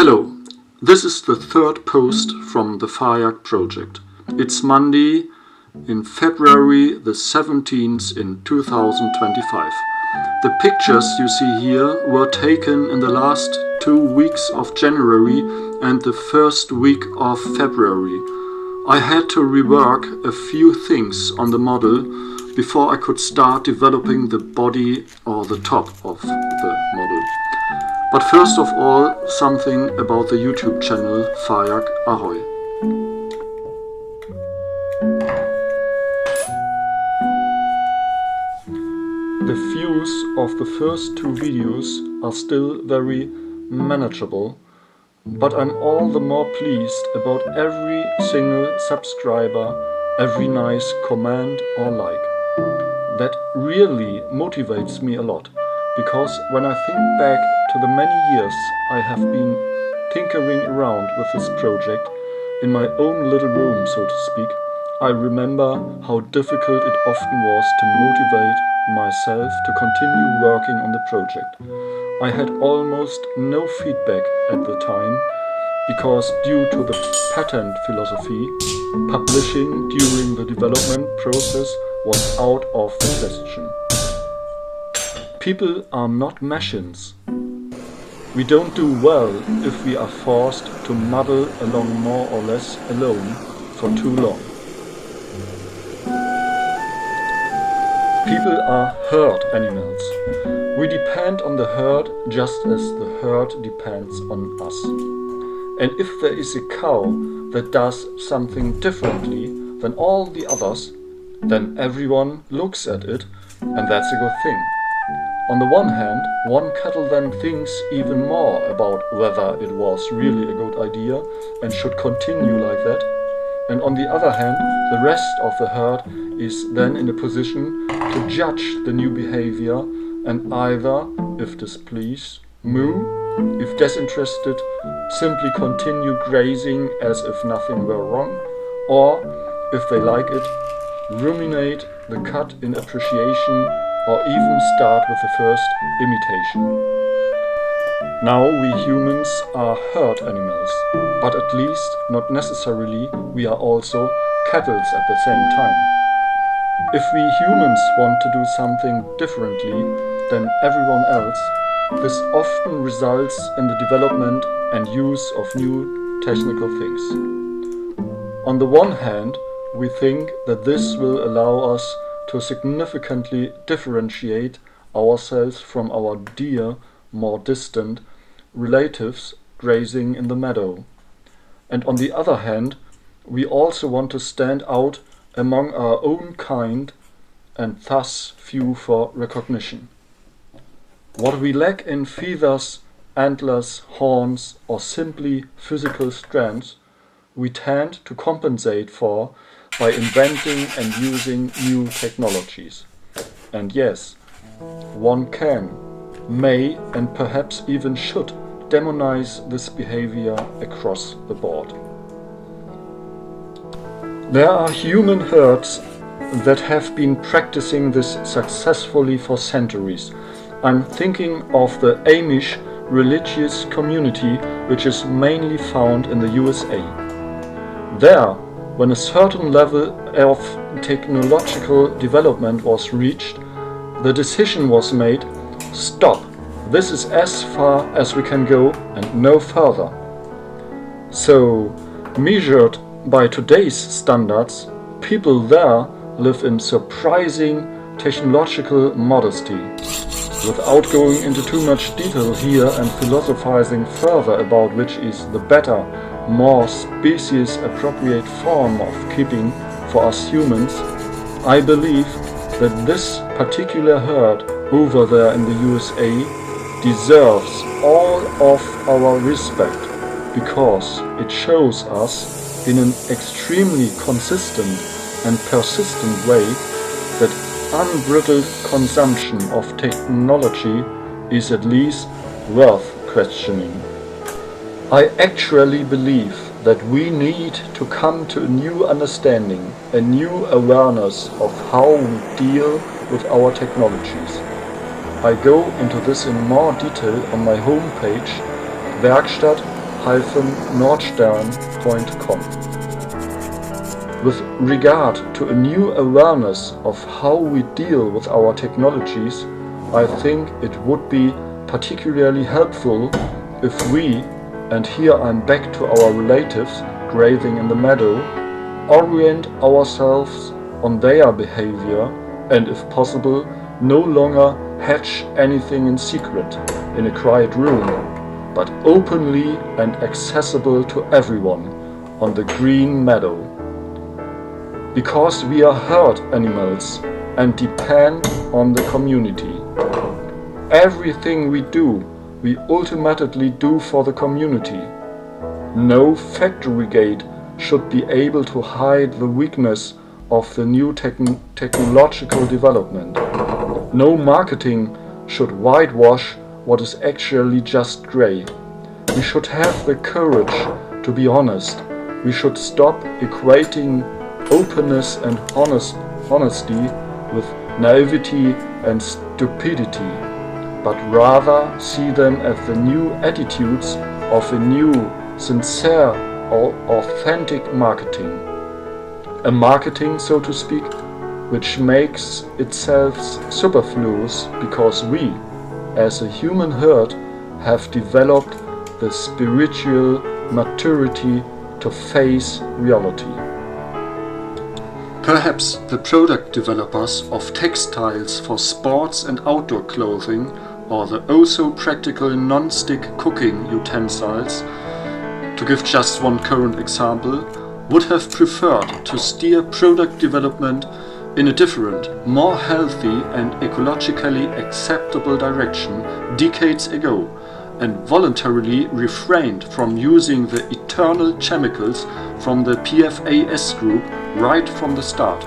Hello, this is the third post from the Fajak project. It's Monday in February the 17th in 2025. The pictures you see here were taken in the last 2 weeks of January and the first week of February. I had to rework a few things on the model before I could start developing the body or the top of the model. But first of all, something about the YouTube channel Fajak Ahoy. The views of the first 2 videos are still very manageable, but I'm all the more pleased about every single subscriber, every nice comment or like. That really motivates me a lot, because when I think back to the many years I have been tinkering around with this project in my own little room, so to speak, I remember how difficult it often was to motivate myself to continue working on the project. I had almost no feedback at the time, because due to the patent philosophy, publishing during the development process was out of the question. People are not machines. We don't do well if we are forced to muddle along more or less alone for too long. People are herd animals. We depend on the herd just as the herd depends on us. And if there is a cow that does something differently than all the others, then everyone looks at it, and that's a good thing. On the one hand, one cattle then thinks even more about whether it was really a good idea and should continue like that. And on the other hand, the rest of the herd is then in a position to judge the new behavior and either, if displeased, moo, if disinterested, simply continue grazing as if nothing were wrong, or, if they like it, ruminate the cut in appreciation or even start with the first imitation. Now we humans are herd animals, but at least not necessarily we are also cattle at the same time. If we humans want to do something differently than everyone else, this often results in the development and use of new technical things. On the one hand, we think that this will allow us to significantly differentiate ourselves from our dear, more distant relatives grazing in the meadow. And on the other hand, we also want to stand out among our own kind and thus view for recognition. What we lack in feathers, antlers, horns, or simply physical strength, we tend to compensate for by inventing and using new technologies. And yes, one can, may, and perhaps even should demonize this behavior across the board. There are human herds that have been practicing this successfully for centuries. I'm thinking of the Amish religious community, which is mainly found in the USA. There, when a certain level of technological development was reached, the decision was made, stop, this is as far as we can go and no further. So, measured by today's standards, people there live in surprising technological modesty. Without going into too much detail here and philosophizing further about which is the better, more species-appropriate form of keeping for us humans, I believe that this particular herd over there in the USA deserves all of our respect, because it shows us in an extremely consistent and persistent way that unbridled consumption of technology is at least worth questioning. I actually believe that we need to come to a new understanding, a new awareness of how we deal with our technologies. I go into this in more detail on my homepage werkstatt nordstern.com. With regard to a new awareness of how we deal with our technologies, I think it would be particularly helpful if we, and here I'm back to our relatives grazing in the meadow, orient ourselves on their behavior and, if possible, no longer hatch anything in secret in a quiet room, but openly and accessible to everyone on the green meadow. Because we are herd animals and depend on the community. Everything we do, we ultimately do for the community. No factory gate should be able to hide the weakness of the new technological development. No marketing should whitewash what is actually just grey. We should have the courage to be honest. We should stop equating openness and honesty with naivety and stupidity, but rather see them as the new attitudes of a new, sincere or authentic marketing. A marketing, so to speak, which makes itself superfluous because we, as a human herd, have developed the spiritual maturity to face reality. Perhaps the product developers of textiles for sports and outdoor clothing, or the oh-so-practical non-stick cooking utensils, to give just one current example, would have preferred to steer product development in a different, more healthy and ecologically acceptable direction decades ago, and voluntarily refrained from using the eternal chemicals from the PFAS group right from the start.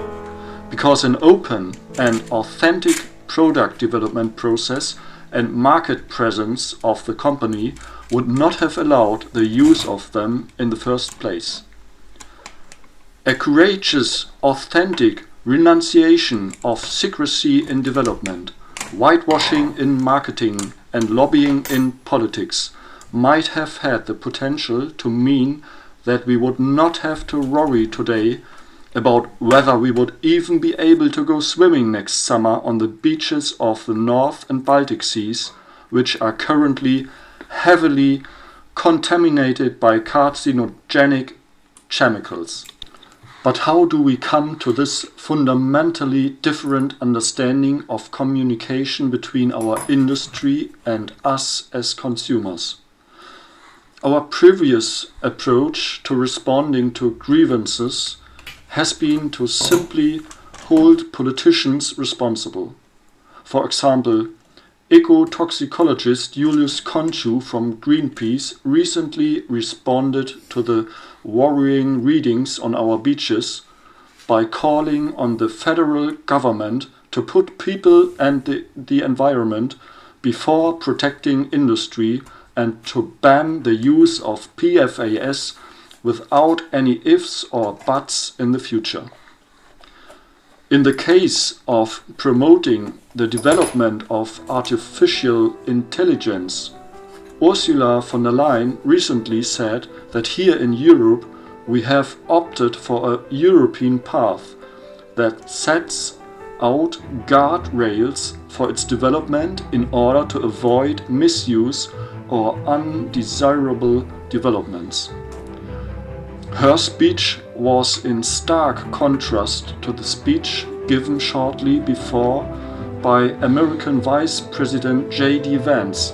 Because an open and authentic product development process and market presence of the company would not have allowed the use of them in the first place. A courageous, authentic renunciation of secrecy in development, whitewashing in marketing, and lobbying in politics might have had the potential to mean that we would not have to worry today about whether we would even be able to go swimming next summer on the beaches of the North and Baltic Seas, which are currently heavily contaminated by carcinogenic chemicals. But how do we come to this fundamentally different understanding of communication between our industry and us as consumers? Our previous approach to responding to grievances has been to simply hold politicians responsible. For example, ecotoxicologist Julius Conchu from Greenpeace recently responded to the worrying readings on our beaches by calling on the federal government to put people and the environment before protecting industry and to ban the use of PFAS without any ifs or buts in the future. In the case of promoting the development of artificial intelligence, Ursula von der Leyen recently said that here in Europe we have opted for a European path that sets out guardrails for its development in order to avoid misuse or undesirable developments. Her speech was in stark contrast to the speech given shortly before by American Vice President J.D. Vance,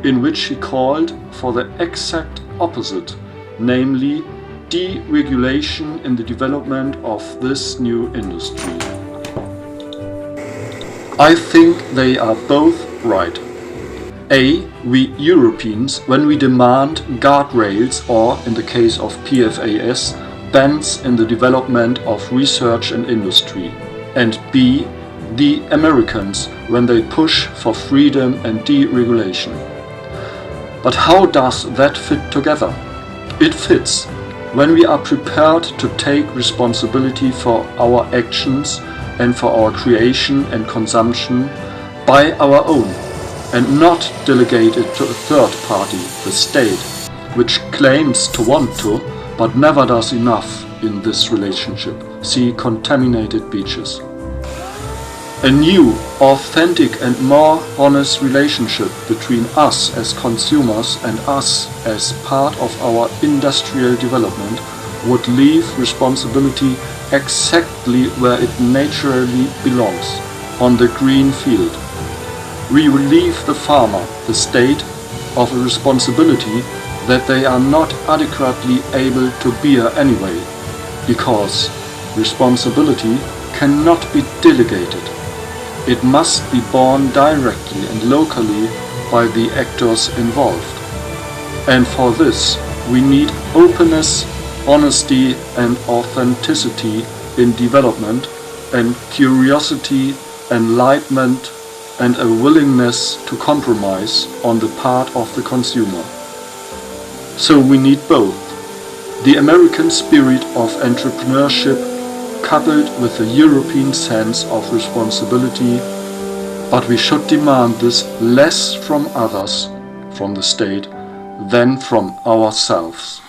in which he called for the exact opposite, namely deregulation in the development of this new industry. I think they are both right. We Europeans, when we demand guardrails or, in the case of PFAS, bans in the development of research and industry, and B, the Americans, when they push for freedom and deregulation. But how does that fit together? It fits when we are prepared to take responsibility for our actions and for our creation and consumption by our own, and not delegate it to a third party, the state, which claims to want to, but never does enough in this relationship. See contaminated beaches. A new, authentic and more honest relationship between us as consumers and us as part of our industrial development would leave responsibility exactly where it naturally belongs, on the green field. We relieve the farmer, the state, of a responsibility that they are not adequately able to bear anyway, because responsibility cannot be delegated. It must be borne directly and locally by the actors involved. And for this, we need openness, honesty and authenticity in development, and curiosity, enlightenment and a willingness to compromise on the part of the consumer. So we need both. The American spirit of entrepreneurship coupled with the European sense of responsibility, but we should demand this less from others, from the state, than from ourselves.